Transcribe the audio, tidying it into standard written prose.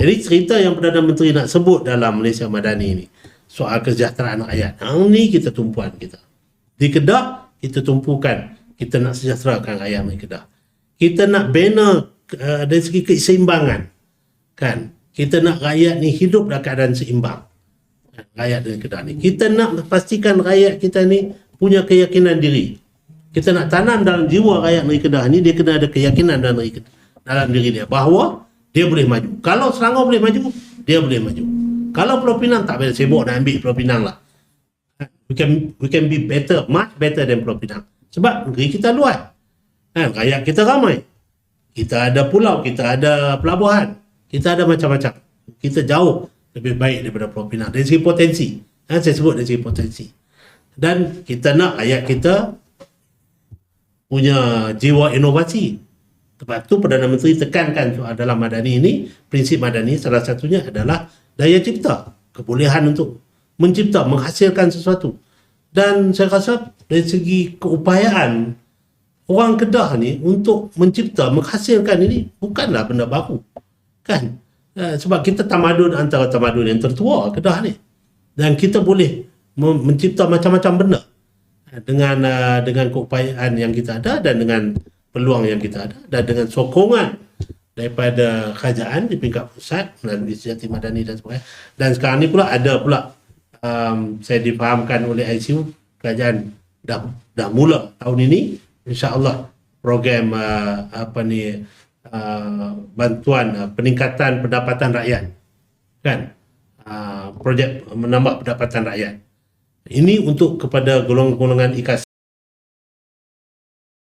Jadi cerita yang Perdana Menteri nak sebut dalam Malaysia Madani ni, soal kesejahteraan rakyat, ni kita tumpuan kita. Di Kedah, kita tumpukan, kita nak sejahterakan rakyat di Kedah. Kita nak bina dari segi keseimbangan, kan? Kita nak rakyat ni hidup dalam keadaan seimbang. Rakyat di Kedah ni. Kita nak pastikan rakyat kita ni punya keyakinan diri. Kita nak tanam dalam jiwa rakyat negeri Kedah ni, dia kena ada keyakinan dalam diri dia bahawa dia boleh maju. Kalau Selangor boleh maju, dia boleh maju. Kalau Pulau Pinang tak boleh sibuk nak ambil Pulau Pinang lah. We can be better, much better than Pulau Pinang. Sebab negeri kita luas. Rakyat kita ramai. Kita ada pulau, kita ada pelabuhan, kita ada macam-macam. Kita jauh lebih baik daripada Pulau Pinang dari segi potensi. Saya sebut dari segi potensi. Dan kita nak rakyat kita punya jiwa inovasi. Sebab tu Perdana Menteri tekankan soal dalam Madani ini, prinsip Madani salah satunya adalah daya cipta, kebolehan untuk mencipta, menghasilkan sesuatu. Dan saya rasa dari segi keupayaan orang Kedah ni untuk mencipta, menghasilkan ini bukanlah benda baru. Kan? Sebab kita tamadun antara tamadun yang tertua Kedah ni. Dan kita boleh mencipta macam-macam benda dengan keupayaan yang kita ada dan dengan peluang yang kita ada dan dengan sokongan daripada kerajaan di peringkat pusat melalui Sejati Madani dan sebagainya. Dan sekarang ni pula ada pula saya difahamkan oleh ICU, kerajaan dah mula tahun ini insya-Allah program bantuan peningkatan pendapatan rakyat, kan, projek menambah pendapatan rakyat ini untuk kepada golongan-golongan